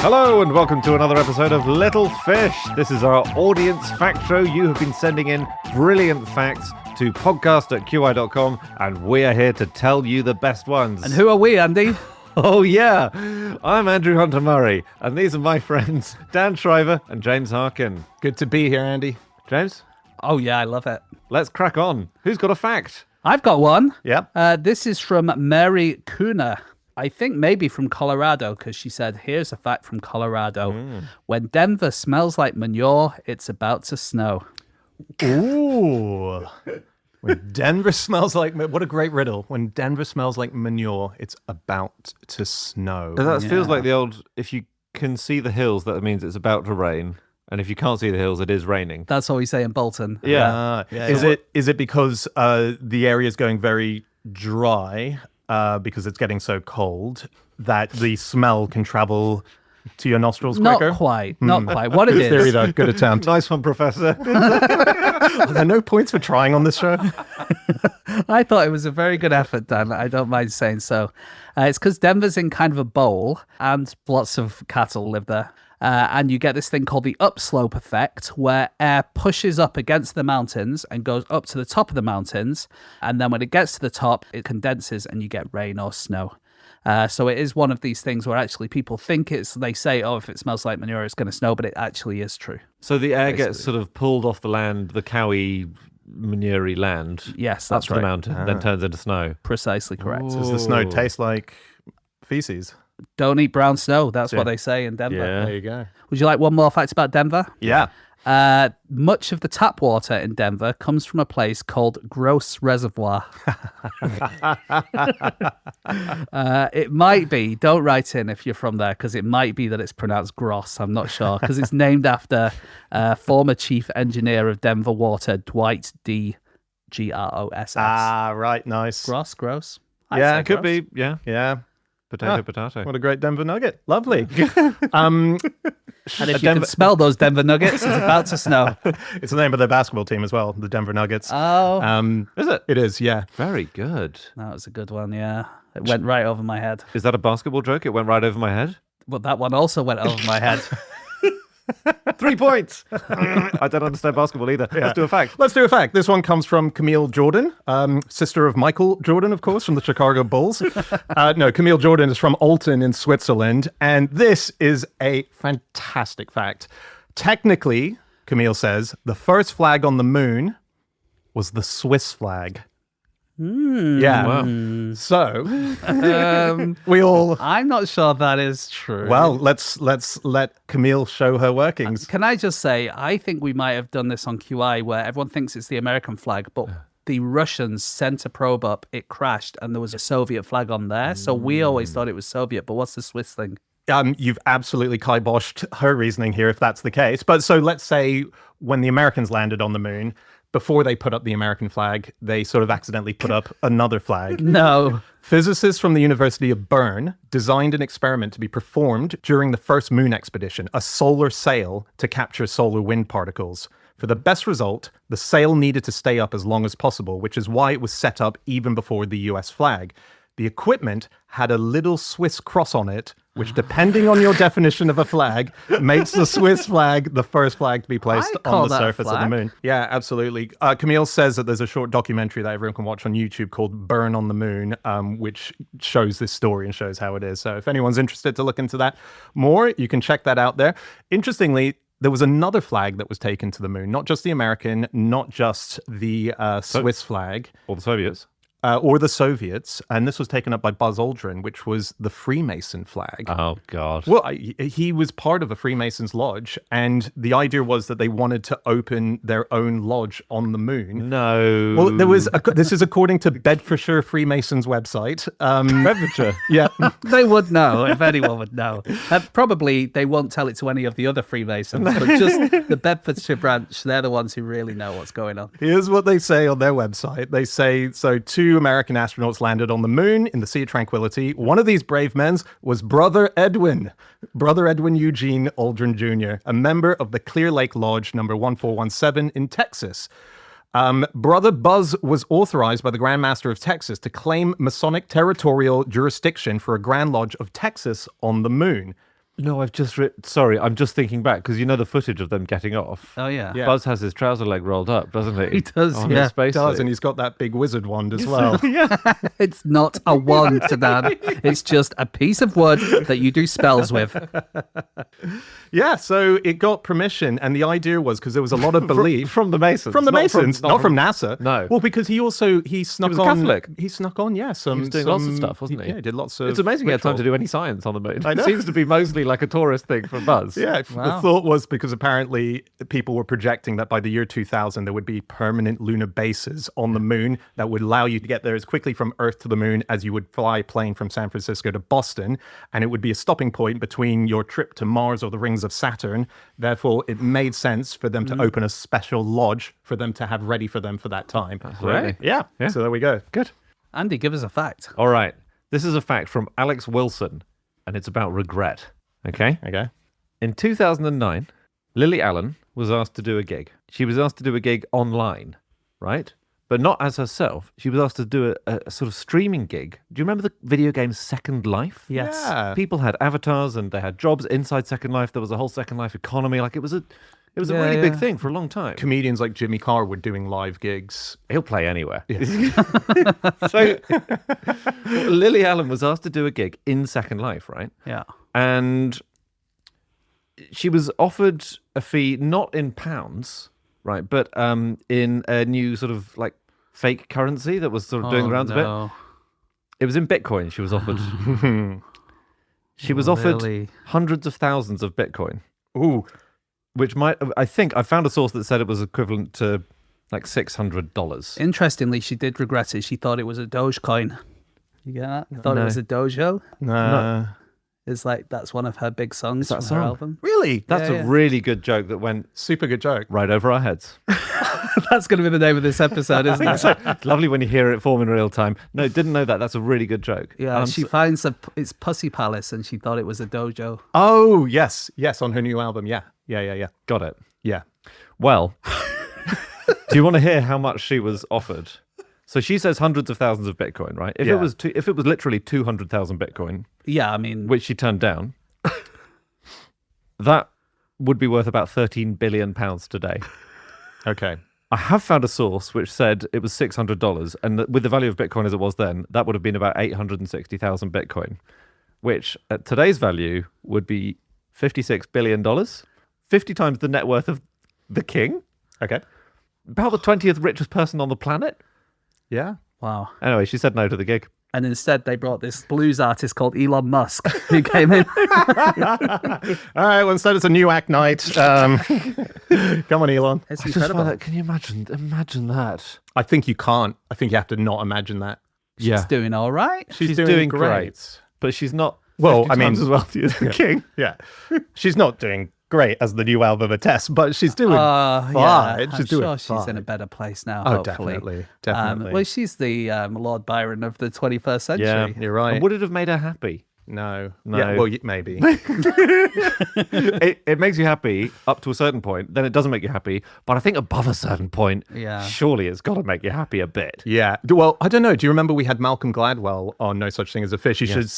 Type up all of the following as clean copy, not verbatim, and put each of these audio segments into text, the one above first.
Hello and welcome to another episode of Little Fish. This is our audience fact show. You have been sending in brilliant facts to podcast@qi.com and we are here to tell you the best ones. And who are we, Andy? Oh yeah, I'm Andrew Hunter-Murray and these are my friends Dan Shriver and James Harkin. Good to be here, Andy. James? Oh yeah, I love it. Let's crack on. Who's got a fact? I've got one. Yep. This is from Mary Kuna. I think maybe from Colorado, because she said, here's a fact from Colorado. When Denver smells like manure, it's about to snow. Ooh. When Denver smells like... What a great riddle. When Denver smells like manure, it's about to snow. That feels like the old, if you can see the hills, that means it's about to rain. And if you can't see the hills, it is raining. That's what we say in Bolton. Yeah. Is it because the area is going very dry... because it's getting so cold that the smell can travel to your nostrils quicker? Not quite. What it Good is. theory, though. Good attempt. Nice one, Professor. Are there no points for trying on this show? I thought it was a very good effort, Dan. I don't mind saying so. It's because Denver's in kind of a bowl and lots of cattle live there. And you get this thing called the upslope effect, where air pushes up against the mountains and goes up to the top of the mountains. And then when it gets to the top, it condenses and you get rain or snow. So it is one of these things where actually people think they say, oh, if it smells like manure, it's going to snow, but it actually is true. So the air gets sort of pulled off the land, the cowy, manure-y land. Yes, that's up right. the mountain, then turns into snow. Precisely correct. Does the snow taste like feces? Don't eat brown snow. That's what they say in Denver. Yeah. There you go. Would you like one more fact about Denver? Yeah. Much of the tap water in Denver comes from a place called Gross Reservoir. It might be, don't write in if you're from there, because it might be that it's pronounced Gross. I'm not sure, because it's named after former chief engineer of Denver Water, Dwight D. Gross. Right. Nice. Gross. Yeah, it could gross. be. Yeah. Yeah. Potato. What a great Denver nugget. Lovely. And if you can smell those Denver Nuggets, it's about to snow. It's the name of their basketball team as well, the Denver Nuggets. Oh. Is it? It is, yeah. Very good. That was a good one, yeah. It went right over my head. Is that a basketball joke? It went right over my head? Well, that one also went over my head. 3 points. I don't understand basketball either. Yeah. Let's do a fact. This one comes from Camille Jordan, sister of Michael Jordan, of course, from the Chicago Bulls. No, Camille Jordan is from Olten in Switzerland, and this is a fantastic fact. Technically, Camille says, the first flag on the moon was the Swiss flag. Yeah. Wow. So, we all... I'm not sure that is true. Well, let's let Camille show her workings. Can I just say, I think we might have done this on QI where everyone thinks it's the American flag, but the Russians sent a probe up, it crashed, and there was a Soviet flag on there. So we always thought it was Soviet, but what's the Swiss thing? You've absolutely kiboshed her reasoning here, if that's the case. But so let's say when the Americans landed on the moon, before they put up the American flag, they sort of accidentally put up another flag. No. Physicists from the University of Bern designed an experiment to be performed during the first moon expedition, a solar sail to capture solar wind particles. For the best result, the sail needed to stay up as long as possible, which is why it was set up even before the US flag. The equipment had a little Swiss cross on it, which, depending on your definition of a flag, makes the Swiss flag the first flag to be placed on the surface of the moon. Yeah, absolutely. Camille says that there's a short documentary that everyone can watch on YouTube called Burn on the Moon, which shows this story and shows how it is. So if anyone's interested to look into that more, you can check that out there. Interestingly, there was another flag that was taken to the moon, not just the American, not just the Swiss flag. Or the Soviets. Or the Soviets, and this was taken up by Buzz Aldrin, which was the Freemason flag. Oh, God. Well, he was part of a Freemasons lodge, and the idea was that they wanted to open their own lodge on the moon. No. Well, this is according to Bedfordshire Freemasons website. Bedfordshire. Yeah. They would know, if anyone would know. Probably they won't tell it to any of the other Freemasons, but just the Bedfordshire branch, they're the ones who really know what's going on. Here's what they say on their website. They say, so two American astronauts landed on the moon in the Sea of Tranquility. One of these brave men was Brother Edwin Eugene Aldrin Jr., a member of the Clear Lake Lodge number 1417 in Texas. Brother Buzz was authorized by the Grand Master of Texas to claim Masonic territorial jurisdiction for a Grand Lodge of Texas on the moon. No, I've just sorry, I'm just thinking back because you know the footage of them getting off. Oh, yeah. Yeah. Buzz has his trouser leg rolled up, doesn't he? He does, On yeah. his space Does, suit. and he's got that big wizard wand as well. It's not a wand, Dan. It's just a piece of wood that you do spells with. Yeah, so it got permission, and the idea was because there was a lot of belief from the Masons. from the not Masons, not from NASA. No. Well, because he snuck was a on. Catholic. He snuck on, yeah. He was doing lots of stuff, wasn't he? Yeah, he did lots of. It's amazing he had time to ritual. do any science on the moon. I know. It seems to be mostly like a tourist thing for Buzz. Yeah, Wow. the thought was because apparently people were projecting that by the year 2000 there would be permanent lunar bases on the moon that would allow you to get there as quickly from Earth to the moon as you would fly a plane from San Francisco to Boston, and it would be a stopping point between your trip to Mars or the rings of Saturn. Therefore, it made sense for them to open a special lodge for them to have ready for them for that time. Absolutely. Yeah. Yeah. So there we go. Good. Andy, give us a fact. All right. This is a fact from Alex Wilson, and it's about regret. Okay? Okay. In 2009, Lily Allen was asked to do a gig. She was asked to do a gig online, right? But not as herself. She was asked to do a sort of streaming gig. Do you remember the video game Second Life? Yes. Yeah. People had avatars and they had jobs inside Second Life. There was a whole Second Life economy. Like it was a Yeah, really big yeah. thing for a long time. Comedians like Jimmy Carr were doing live gigs. He'll play anywhere. So Lily Allen was asked to do a gig in Second Life, right? Yeah. And she was offered a fee not in pounds, right, but in a new sort of like fake currency that was sort of doing the rounds a bit. It was in Bitcoin. She was offered. She was offered Really? hundreds of thousands of Bitcoin, Ooh. which I think I found a source that said it was equivalent to like $600. Interestingly, she did regret it. She thought it was a Dogecoin. You get that? Thought it No. was a dojo. No. It's like that's one of her big songs that from a her song? album. Really? That's Yeah, a yeah. really good joke that went Super good joke. right over our heads. That's going to be the name of this episode, isn't it? It's lovely when you hear it form in real time. No, didn't know that. That's a really good joke. Yeah, she finds it's Pussy Palace, and she thought it was a dojo. Oh, yes. Yes, on her new album. Yeah. Yeah. Got it. Yeah. Well, do you want to hear how much she was offered? So she says hundreds of thousands of Bitcoin, right? If Yeah. it was literally 200,000 Bitcoin, Yeah, I mean, which she turned down, that would be worth about 13 billion pounds today. Okay. I have found a source which said it was $600, and that with the value of Bitcoin as it was then, that would have been about 860,000 Bitcoin, which at today's value would be $56 billion, 50 times the net worth of the king, Okay. about the 20th richest person on the planet. Yeah. wow. Anyway, she said no to the gig. And instead, they brought this blues artist called Elon Musk, who came in. All right. Well, instead it's a new act night. Come on, Elon. It's I just find incredible. that, can you imagine that? I think you can't. I think you have to not imagine that. She's doing all right. She's doing great. But she's not Well, 50 I mean- times as wealthy as the king. Yeah. She's not doing great as the new album attests, but she's doing Yeah, fine. I'm She's doing sure she's in fine. a better place now. Oh, hopefully. definitely. Definitely. Well, she's the Lord Byron of the 21st century. Yeah, You're right. And would it have made her happy? No. No. Yeah, well, maybe. It makes you happy up to a certain point, then it doesn't make you happy. But I think above a certain point, Yeah. surely it's got to make you happy a bit. Yeah. Well, I don't know. Do you remember we had Malcolm Gladwell on No Such Thing as a Fish? You should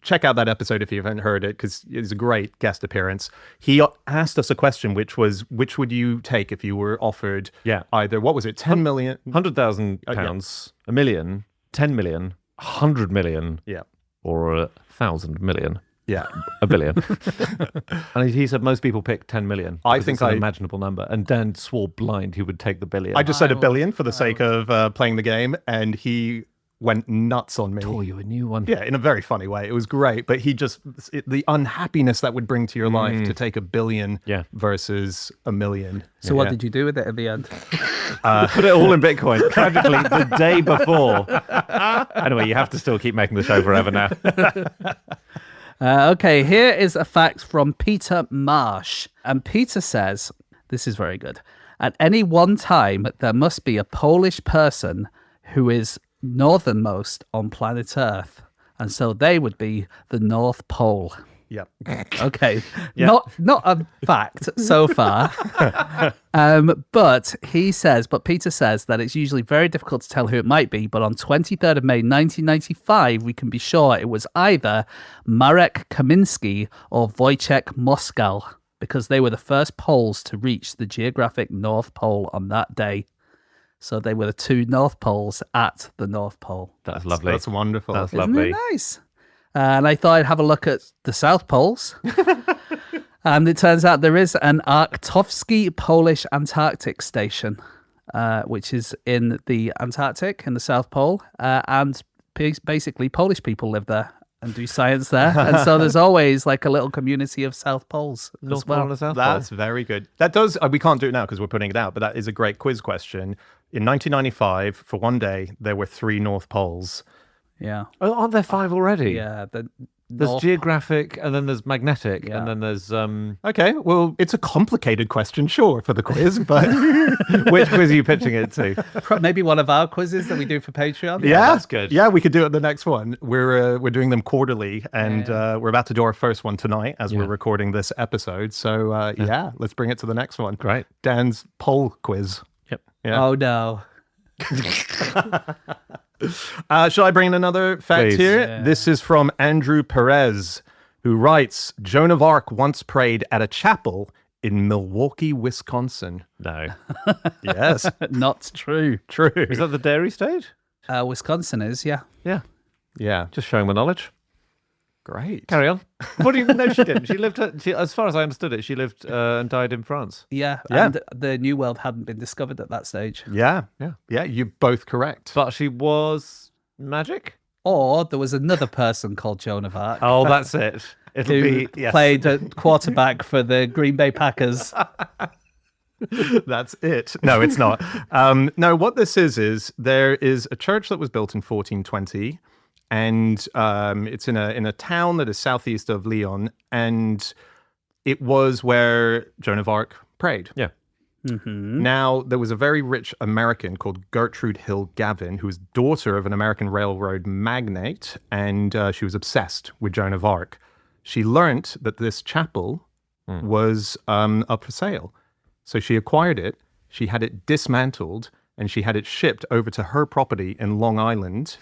check out that episode if you haven't heard it, because it's a great guest appearance. He asked us a question, which was, which would you take if you were offered either, what was it, 10 million? £100,000, a million, 10 million, 100 million, Yeah. or 1,000 million. Yeah. A billion. And he said most people pick 10 million. I because think it's an I- imaginable number. And Dan swore blind he would take the billion. I just said a billion for the sake of playing the game, and he went nuts on me. tore you a new one. Yeah, in a very funny way. It was great, but he just the unhappiness that would bring to your life to take a billion versus a million. So what did you do with it at the end? Put it all in Bitcoin. Tragically, the day before. Anyway, you have to still keep making the show forever now. Okay, here is a fact from Peter Marsh. And Peter says, this is very good. At any one time, there must be a Polish person who is northernmost on planet Earth. And so they would be the North Pole. Yep. Okay, not a fact so far. But Peter says that it's usually very difficult to tell who it might be. But on 23rd of May 1995, we can be sure it was either Marek Kamiński or Wojciech Moskal, because they were the first Poles to reach the geographic North Pole on that day. So they were the two North Poles at the North Pole. That's lovely. That's wonderful. That's Isn't lovely. it nice? And I thought I'd have a look at the South Poles. And it turns out there is an Arctowski Polish Antarctic Station, which is in the Antarctic, in the South Pole. And basically, Polish people live there and do science there. And so there's always like a little community of South Poles North as well. Pole and South Pole. That's very good. That does, we can't do it now because we're putting it out, but that is a great quiz question. In 1995, for one day, there were 3 North Poles. Yeah. Oh, aren't there 5 already? Yeah. There's geographic, and then there's magnetic, Yeah. and then there's Okay, well, it's a complicated question, sure, for the quiz, but which quiz are you pitching it to? maybe one of our quizzes that we do for Patreon. yeah, that's good. Yeah, we could do it the next one. We're doing them quarterly, and we're about to do our first one tonight as we're recording this episode. So yeah, let's bring it to the next one. Great. Dan's poll quiz. Yep. Yeah. Oh, no. Shall I bring in another fact Please. here? Yeah. This is from Andrew Perez, who writes, Joan of Arc once prayed at a chapel in Milwaukee, Wisconsin. No. Yes, Not true. true. Is that the dairy state? Wisconsin is, yeah. Yeah. Yeah, Just showing my knowledge. great. Carry on. What do you know? She didn't. She lived, as far as I understood it, she lived and died in France. Yeah. Yeah. And the New World hadn't been discovered at that stage. Yeah, you're both correct. But she was magic? Or there was another person called Joan of Arc Oh, that's it. It'll who be, yes. played a quarterback for the Green Bay Packers. That's it. No, it's not. No, what this is there is a church that was built in 1420, and it's in a town that is southeast of Lyon, and it was where Joan of Arc prayed. Yeah. Now, there was a very rich American called Gertrude Hill Gavin, who was daughter of an American railroad magnate, and she was obsessed with Joan of Arc. She learnt that this chapel was up for sale. So she acquired it, she had it dismantled, and she had it shipped over to her property in Long Island.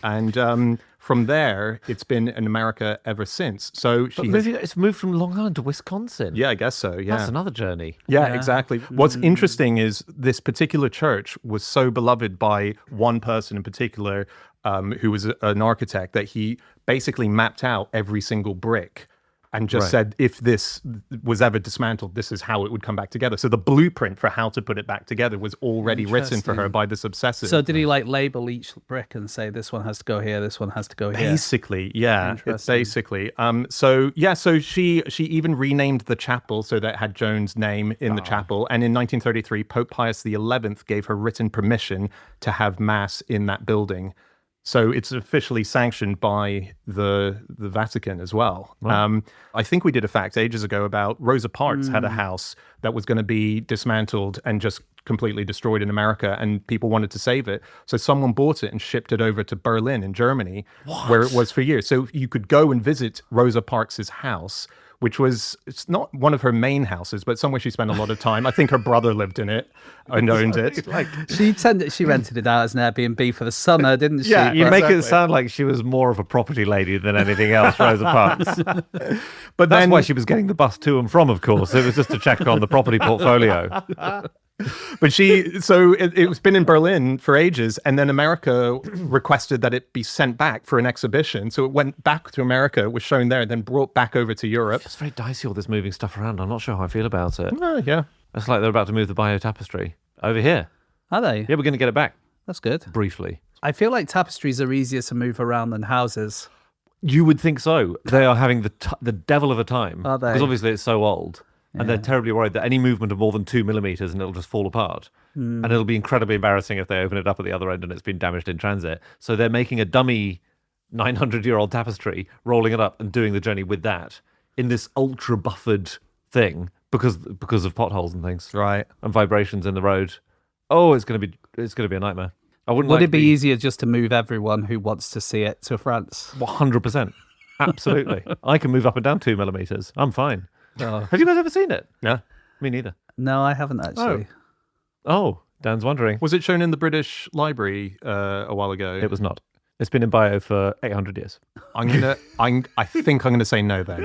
And from there, it's been in America ever since. So she It's moved from Long Island to Wisconsin. yeah, I guess so. Yeah. That's another journey. Yeah, exactly. What's interesting is this particular church was so beloved by one person in particular, who was an architect, that he basically mapped out every single brick and just said, if this was ever dismantled, this is how it would come back together. So the blueprint for how to put it back together was already written for her by this obsessive. So did he like label each brick and say this one has to go here, this one has to go here? Basically, yeah. It's Interesting. basically. So she even renamed the chapel so that it had Joan's name in the chapel. And in 1933, Pope Pius XI gave her written permission to have mass in that building. So it's officially sanctioned by the Vatican as well. I think we did a fact ages ago about Rosa Parks had a house that was going to be dismantled and just completely destroyed in America, and people wanted to save it. So someone bought it and shipped it over to Berlin in Germany, where it was for years. So you could go and visit Rosa Parks's house, which was, it's not one of her main houses, but somewhere she spent a lot of time. I think her brother lived in it and owned it. She rented it out as an Airbnb for the summer, didn't she? Yeah, You But- make it Exactly. sound like she was more of a property lady than anything else, Rosa Parks. But That's then, why she was getting the bus to and from, of course. It was just to check on the property portfolio. but it's been in Berlin for ages, and then America requested that it be sent back for an exhibition. So it went back to America, was shown there, then brought back over to Europe. It's very dicey, all this moving stuff around. I'm not sure how I feel about it. Yeah. It's like they're about to move the bio tapestry over here. Are they? Yeah, we're going to get it back That's good. briefly. I feel like tapestries are easier to move around than houses. You would think so. They are having the devil of a time. Are they? Because obviously it's so old. And they're terribly worried that any movement of more than 2 millimeters and it'll just fall apart. And it'll be incredibly embarrassing if they open it up at the other end and it's been damaged in transit. So they're making a dummy 900-year-old tapestry, rolling it up and doing the journey with that in this ultra buffered thing because of potholes and things. Right. And vibrations in the road. Oh, it's going to be a nightmare. I wouldn't Would like it be easier just to move everyone who wants to see it to France? 100%. Absolutely. I can move up and down 2 millimeters. I'm fine. Oh. Have you guys ever seen it? Yeah. Me neither. No, I haven't actually. Oh, Dan's wondering. Was it shown in the British Library a while ago? It was not. It's been in bio for 800 years. I think I'm gonna say no then.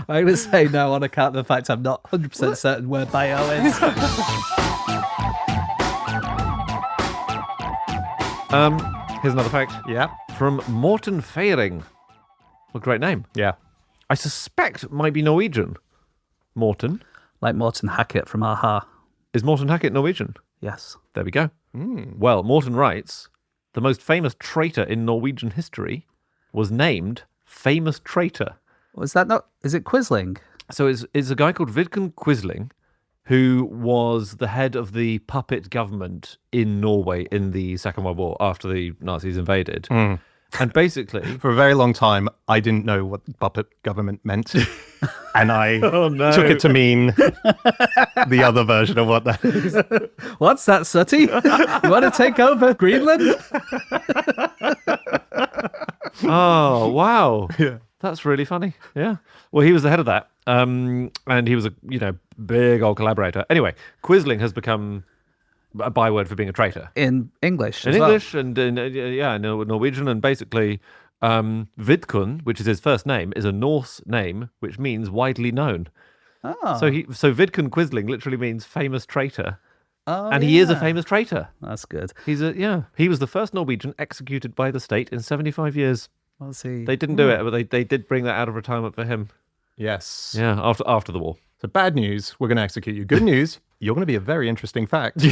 I'm going to say no on account of the fact I'm not 100% certain where bio is. Here's another fact. Yeah. From Morten Feiring. What a great name. Yeah. I suspect it might be Norwegian. Morten. Like Morten Hackett from Aha. Is Morten Hackett Norwegian? Yes. There we go. Well, Morten writes, the most famous traitor in Norwegian history was named Famous Traitor. Was that not... Is it Quisling? So it's a guy called Vidkun Quisling, who was the head of the puppet government in Norway in the Second World War after the Nazis invaded. And basically... For a very long time, I didn't know what puppet government meant. And I took it to mean the other version of what that is. What's that, Sooty? You want to take over Greenland? Oh, wow. Yeah. That's really funny. Yeah. Well, he was the head of that. And he was a, big old collaborator. Anyway, Quisling has become a byword for being a traitor. In English In as well. English and in Norwegian, and basically Vidkun, which is his first name, is a Norse name which means widely known. Oh. So Vidkun Quisling literally means famous traitor. Oh, And he is a famous traitor. That's good. He was the first Norwegian executed by the state in 75 years. We'll see. They didn't do it, but they did bring that out of retirement for him. Yes. Yeah, after the war. So bad news, we're going to execute you. Good news, you're going to be a very interesting fact.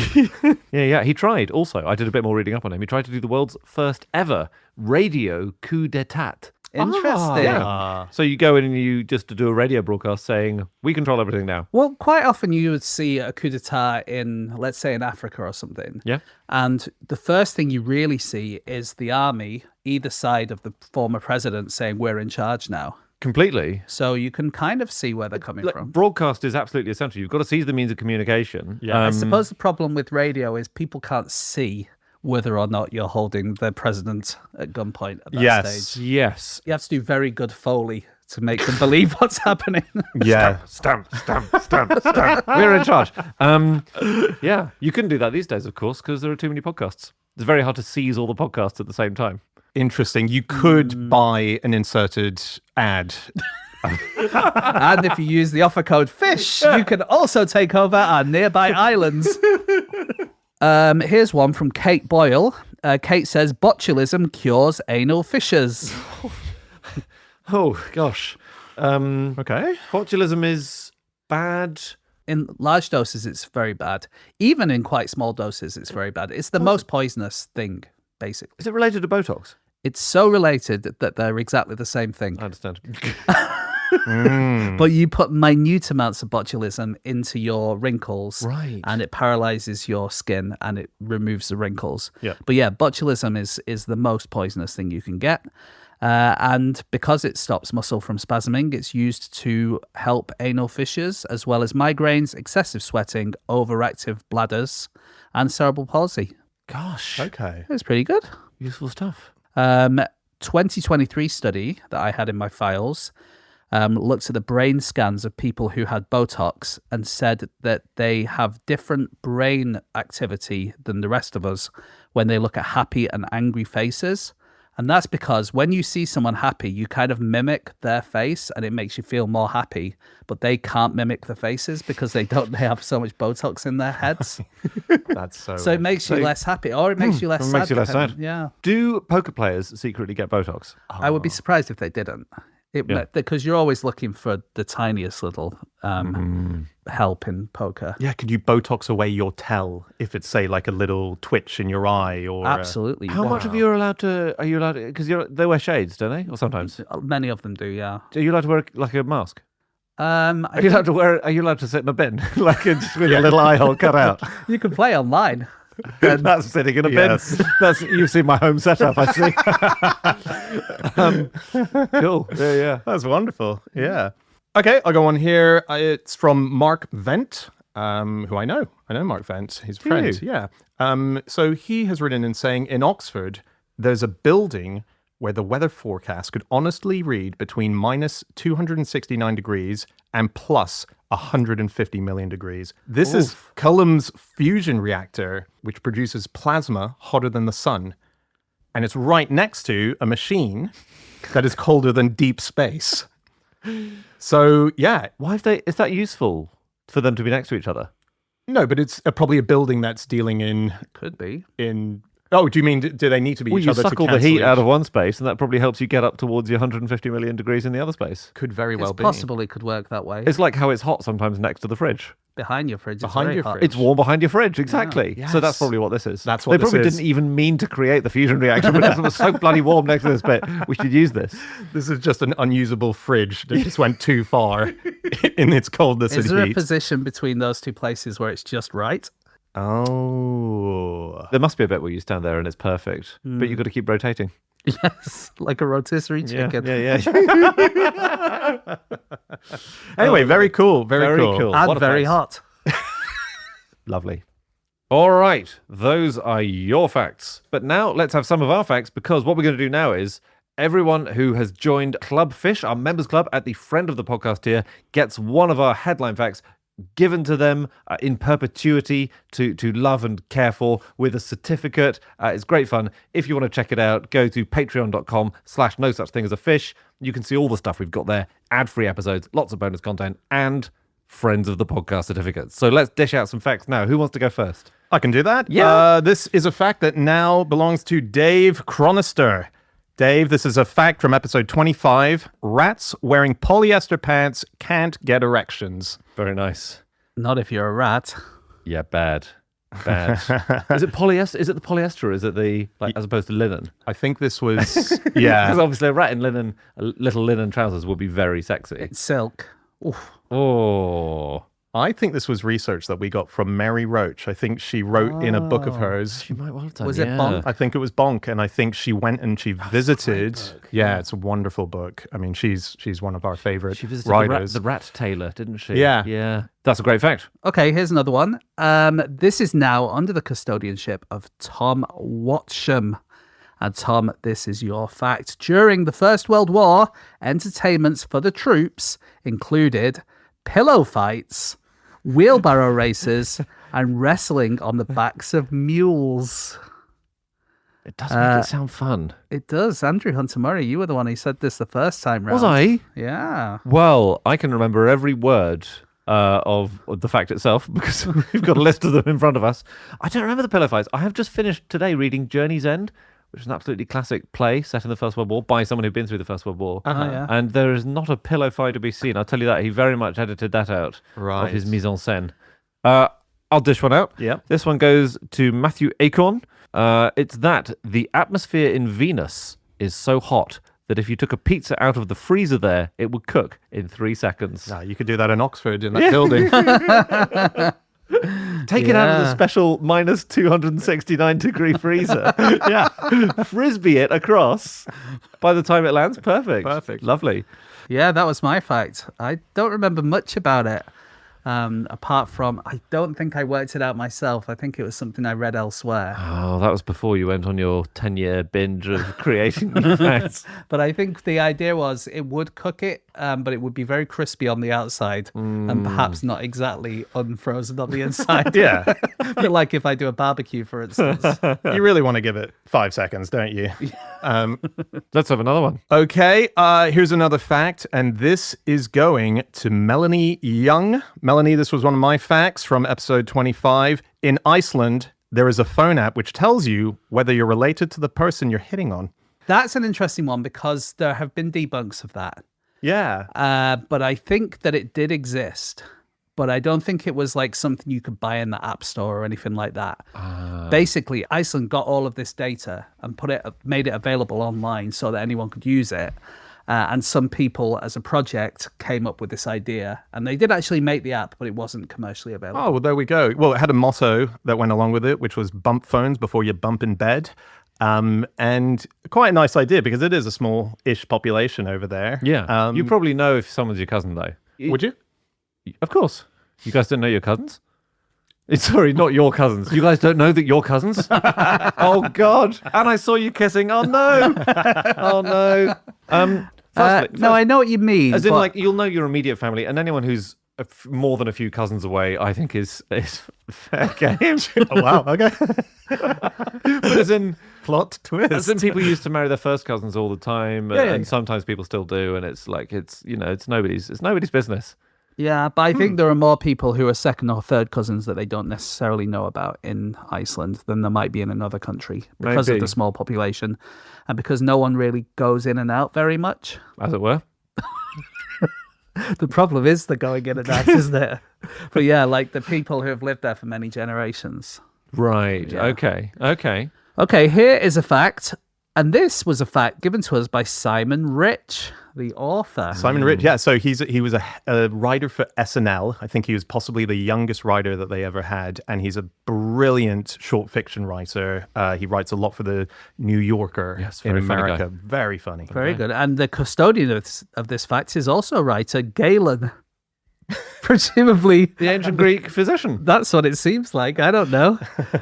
Yeah. He tried also. I did a bit more reading up on him. He tried to do the world's first ever radio coup d'etat. Interesting. Yeah. So you go in and you just do a radio broadcast saying, we control everything now. Well, quite often you would see a coup d'etat in, let's say, in Africa or something. Yeah. And the first thing you really see is the army, either side of the former president, saying, we're in charge now. Completely. So you can kind of see where they're coming from. Broadcast is absolutely essential. You've got to seize the means of communication. Yeah. I suppose the problem with radio is people can't see whether or not you're holding the president at gunpoint at that stage. Yes. You have to do very good Foley to make them believe what's happening. Yeah. Stamp. We're in charge. Yeah, you couldn't do that these days, of course, because there are too many podcasts. It's very hard to seize all the podcasts at the same time. Interesting. You could buy an inserted ad. And if you use the offer code FISH, you can also take over our nearby islands. Here's one from Kate Boyle. Kate says, botulism cures anal fissures. Oh, gosh. Okay. Botulism is bad. In large doses, it's very bad. Even in quite small doses, it's very bad. It's the most poisonous thing, basically. Is it related to Botox? It's so related that they're exactly the same thing. I understand. But you put minute amounts of botulism into your wrinkles, Right. and it paralyzes your skin and it removes the wrinkles. Yeah. But yeah, botulism is the most poisonous thing you can get. And because it stops muscle from spasming, it's used to help anal fissures, as well as migraines, excessive sweating, overactive bladders, and cerebral palsy. Gosh. Okay. It's pretty good. Useful stuff. 2023 study that I had in my files looked at the brain scans of people who had Botox and said that they have different brain activity than the rest of us when they look at happy and angry faces. And that's because when you see someone happy, you kind of mimic their face and it makes you feel more happy. But they can't mimic the faces because they have so much Botox in their heads. That's so... So it makes you less happy, or it makes you less It sad. makes you less sad. Yeah. Do poker players secretly get Botox? I would be surprised if they didn't. Because you're always looking for the tiniest little help in poker. Yeah, could you Botox away your tell if it's, say, like a little twitch in your eye or... Absolutely. How much of you are allowed to... Are you allowed to... Because they wear shades, don't they? Or sometimes. Many of them do, yeah. Are you allowed to wear like a mask? I Are you allowed to sit in a bin? Like just with a little eye hole cut out? You can play online. That's sitting in a bin. Yes. That's you've seen my home setup, I see. Cool. Yeah. That's wonderful. Yeah. Okay, I'll go on here. It's from Mark Vent, who I know. I know Mark Vent. He's a friend. you? Yeah. So he has written in saying, in Oxford, there's a building where the weather forecast could honestly read between minus 269 degrees and plus 150 million degrees. This is Cullum's fusion reactor, which produces plasma hotter than the sun. And it's right next to a machine that is colder than deep space. So, yeah. Is that useful for them to be next to each other? No, but it's probably a building that's dealing in... Could be. Oh, do you mean, do they need to be each you other to suck all the cancel heat out of one space, and that probably helps you get up towards your 150 million degrees in the other space. Could very well It's be. possible it could work that way. It's like how it's hot sometimes next to the fridge. Behind your fridge. Behind it's your very hot. fridge. It's warm behind your fridge, exactly. Yeah. So that's Yes. probably what this is. That's what they this probably is. didn't even mean to create the fusion reactor, but it was so bloody warm next to this bit. We should use this. This is just an unusable fridge that just went too far in its coldness Is and there a heat. position between those two places where it's just right? Oh. There must be a bit where you stand there and it's perfect, but you've got to keep rotating. Yes, like a rotisserie chicken. Yeah. Anyway, very cool. Very cool. cool. And What a very place. hot. Lovely. All right, those are your facts. But now let's have some of our facts, because what we're going to do now is everyone who has joined Club Fish, our members club at the friend of the podcast tier, gets one of our headline facts given to them in perpetuity to love and care for with a certificate. It's great fun. If you want to check it out, go to patreon.com/no such thing as a fish. You can see all the stuff we've got there, ad-free episodes, lots of bonus content, and friends of the podcast certificates. So let's dish out some facts now. Who wants to go first? I can do that. Yeah. This is a fact that now belongs to Dave Chronister. Dave, this is a fact from episode 25. Rats wearing polyester pants can't get erections. Very nice. Not if you're a rat. Yeah, bad. Is it polyester? Is it the polyester or is it the, like, as opposed to linen? I think this was, Because yeah. obviously a rat in linen, little linen trousers would be very sexy. It's silk. Oof. Oh. I think this was research that we got from Mary Roach. I think she wrote in a book of hers. She might well have done. Was it Bonk? I think it was Bonk, and I think she went and she visited. Yeah, it's a wonderful book. I mean, she's one of our favorite She visited writers. the rat tailor, didn't she? Yeah. Yeah. That's a great fact. Okay, here's another one. This is now under the custodianship of Tom Watsham. And Tom, this is your fact. During the First World War, entertainments for the troops included pillow fights, wheelbarrow races, and wrestling on the backs of mules. It does make it sound fun. It does. Andrew Hunter-Murray, you were the one who said this the first time round. Was I? Yeah. Well, I can remember every word of the fact itself because we've got a list of them in front of us. I don't remember the pillow fights. I have just finished today reading Journey's End, which is an absolutely classic play set in the First World War by someone who'd been through the First World War. Yeah. And there is not a pillow fight to be seen. I'll tell you that. He very much edited that out of his mise en scène. I'll dish one out. Yep. This one goes to Matthew Acorn. It's that the atmosphere in Venus is so hot that if you took a pizza out of the freezer there, it would cook in 3 seconds. No, you could do that in Oxford in that building. Take it out of the special minus 269 degree freezer. Yeah. Frisbee it across. By the time it lands, perfect. Perfect. Lovely. Yeah, that was my fact. I don't remember much about it. Apart from, I don't think I worked it out myself. I think it was something I read elsewhere. Oh, that was before you went on your 10-year binge of creating new facts. But I think the idea was it would cook it, but it would be very crispy on the outside and perhaps not exactly unfrozen on the inside. Yeah. But like if I do a barbecue, for instance. You really want to give it 5 seconds, don't you? Let's have another one. Okay, here's another fact, and this is going to Melanie Young. Melanie, this was one of my facts from episode 25. In Iceland, there is a phone app which tells you whether you're related to the person you're hitting on. That's an interesting one because there have been debunks of that. Yeah. But I think that it did exist. But I don't think it was like something you could buy in the App Store or anything like that. Basically, Iceland got all of this data and made it available online so that anyone could use it. And some people, as a project, came up with this idea. And they did actually make the app, but it wasn't commercially available. Oh, well, there we go. Well, it had a motto that went along with it, which was bump phones before you bump in bed. And quite a nice idea because it is a small-ish population over there. Yeah. You probably know if someone's your cousin, though. Would you? Of course. You guys don't know your cousins? Sorry, not your cousins. You guys don't know that you're cousins? Oh, God. And I saw you kissing. Oh, no. Oh, no. No, I know what you mean. As in, but- like, you'll know your immediate family, and anyone who's more than a few cousins away, I think is fair game. Oh, wow. Okay. But as in, Plot twist. as in people used to marry their first cousins all the time, Yeah, and yeah. sometimes people still do, and it's like, it's nobody's business. Yeah, but I think there are more people who are second or third cousins that they don't necessarily know about in Iceland than there might be in another country because Maybe. of the small population and because no one really goes in and out very much. As it were. The problem is the going in and out, isn't it? But yeah, like the people who have lived there for many generations. Right. Yeah. Okay. Okay, here is a fact. And this was a fact given to us by Simon Rich, the author. Simon Rich, yeah. So he was a writer for SNL. I think he was possibly the youngest writer that they ever had, and he's a brilliant short fiction writer. He writes a lot for the New Yorker Yes, in very funny guy. America. Very funny. Very good. And the custodian of this fact is also writer Galen. Presumably, The ancient Greek physician. that's what it seems like. I don't know.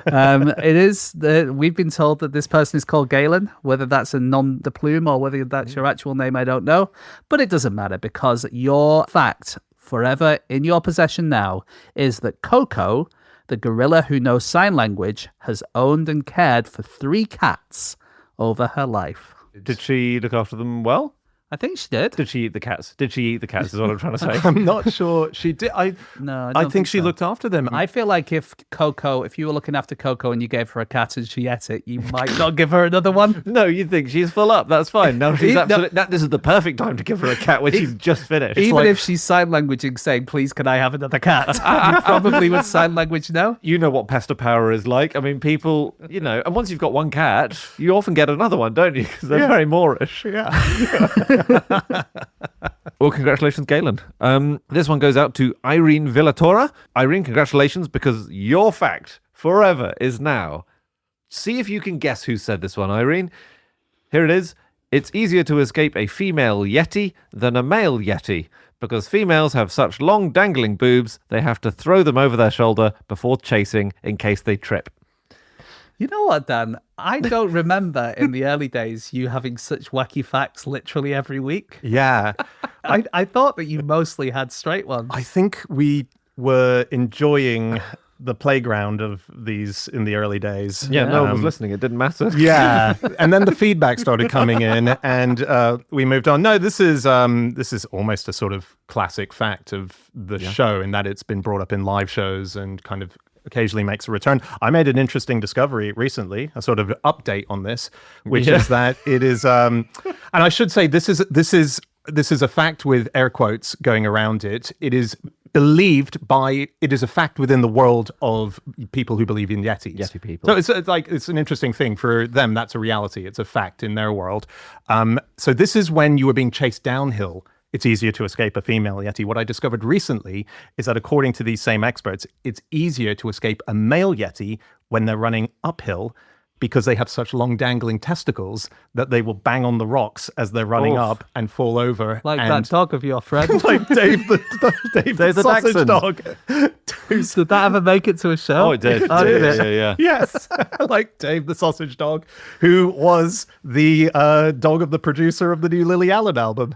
It is. We've been told that this person is called Galen. Whether that's a nom de plume or whether that's your actual name, I don't know. But it doesn't matter because your fact, forever in your possession now, is that Coco, the gorilla who knows sign language, has owned and cared for 3 cats over her life. Did she look after them well? I think she did. Did she eat the cats? Did she eat the cats is what I'm trying to say. I'm not sure she did. No, I think she so. looked after them. I feel like if you were looking after Coco and you gave her a cat and she ate it, you might not give her another one. No, you think she's full up. That's fine. No, she's No. absolutely... This is the perfect time to give her a cat when she's just finished. Even Like, if she's sign languaging saying, please, can I have another cat? You probably would sign language no. you know what pester power is like. I mean, people, and once you've got one cat, you often get another one, don't you? Because they're very Moorish. Yeah. Well, congratulations, Galen. This one goes out to Irene Villatora. Irene, congratulations, because your fact forever is now. See if you can guess who said this one, Irene. Here it is. It's easier to escape a female yeti than a male yeti, because females have such long dangling boobs, they have to throw them over their shoulder before chasing in case they trip. You know what, Dan? I don't remember in the early days you having such wacky facts literally every week. Yeah. I thought that you mostly had straight ones. I think we were enjoying the playground of these in the early days. Yeah, no one was listening. It didn't matter. Yeah, and then the feedback started coming in, and we moved on. No, this is almost a sort of classic fact of the show in that it's been brought up in live shows and kind of occasionally makes a return. I made an interesting discovery recently, a sort of update on this, which is that it is, and I should say this is a fact with air quotes going around it. It is it is a fact within the world of people who believe in Yetis. Yeti people. So it's an interesting thing for them. That's a reality. It's a fact in their world. So this is when you are being chased downhill. It's easier to escape a female Yeti. What I discovered recently is that according to these same experts, it's easier to escape a male Yeti when they're running uphill because they have such long dangling testicles that they will bang on the rocks as they're running up and fall over. like and that dog of your friend. like Dave the the sausage Dachshund. dog. Did that ever make it to a show? Oh, it did. Oh, did it? Yeah. Yes, like Dave the sausage dog, who was the dog of the producer of the new Lily Allen album.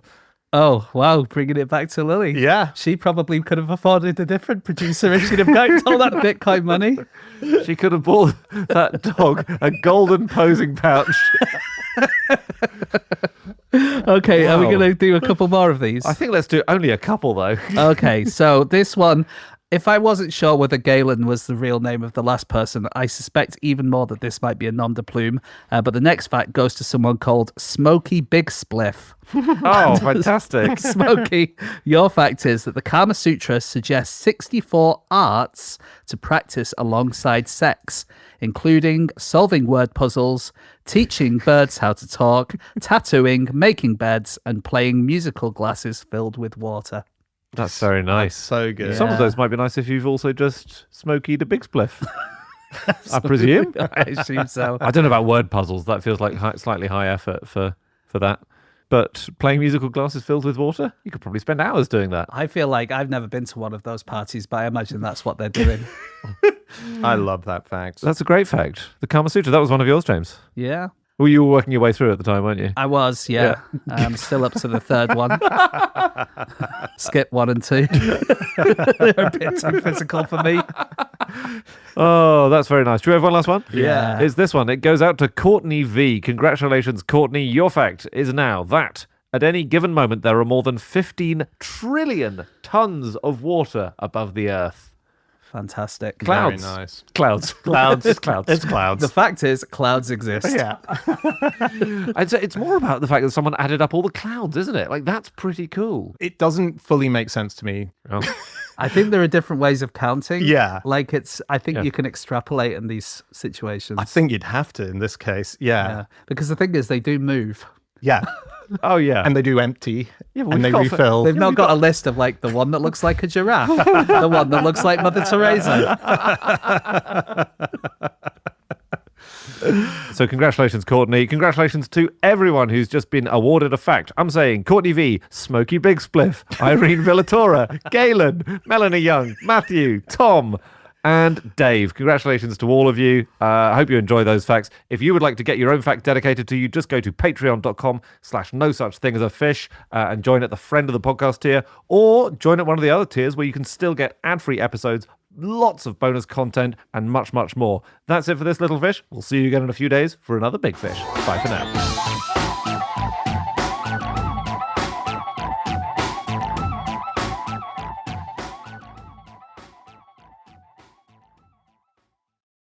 Oh, wow. Bringing it back to Lily. Yeah. She probably could have afforded a different producer if she'd have gotten all that Bitcoin money. She could have bought that dog a golden posing pouch. Okay, are we Wow. going to do a couple more of these? I think let's do only a couple, though. Okay, so this one, if I wasn't sure whether Galen was the real name of the last person, I suspect even more that this might be a nom de plume. But the next fact goes to someone called Smokey Big Spliff. Oh, fantastic. Smokey, your fact is that the Kama Sutra suggests 64 arts to practice alongside sex, including solving word puzzles, teaching birds how to talk, tattooing, making beds, and playing musical glasses filled with water. That's very nice. So good. Some of those might be nice if you've also just smokeyed a big spliff. I presume. I assume so. I don't know about word puzzles. That feels like slightly high effort for that. But playing musical glasses filled with water, you could probably spend hours doing that. I feel like I've never been to one of those parties, but I imagine that's what they're doing. I love that fact. That's a great fact. The Kama Sutra. That was one of yours, James. Yeah. Well, you were working your way through at the time, weren't you? I was, yeah. I'm still up to the third one. Skip 1 and 2. They're a bit too physical for me. Oh, that's very nice. Do you have one last one? Yeah. It's this one. It goes out to Courtney V. Congratulations, Courtney. Your fact is now that at any given moment there are more than 15 trillion tons of water above the Earth. Fantastic. Clouds. Very nice. Clouds. It's clouds. It's clouds. The fact is, clouds exist. Yeah. I'd say it's more about the fact that someone added up all the clouds, isn't it? Like, that's pretty cool. It doesn't fully make sense to me. Oh. I think there are different ways of counting. Yeah. Like I think you can extrapolate in these situations. I think you'd have to in this case. Yeah. Because the thing is, they do move. Yeah. Oh, yeah. And they do empty. Yeah, but and they we've got- refill. They've not got a list of like the one that looks like a giraffe, the one that looks like Mother Teresa. So congratulations, Courtney. Congratulations to everyone who's just been awarded a fact. I'm saying Courtney V, Smokey Big Spliff, Irene Villatora, Galen, Melanie Young, Matthew, Tom, and Dave. Congratulations to all of you. I hope you enjoy those facts. If you would like to get your own fact dedicated to you, just go to patreon.com/no such thing as a fish and join at the friend of the podcast tier, or join at one of the other tiers where you can still get ad-free episodes, lots of bonus content, and much, much more. That's it for this little fish. We'll see you again in a few days for another big fish. Bye for now.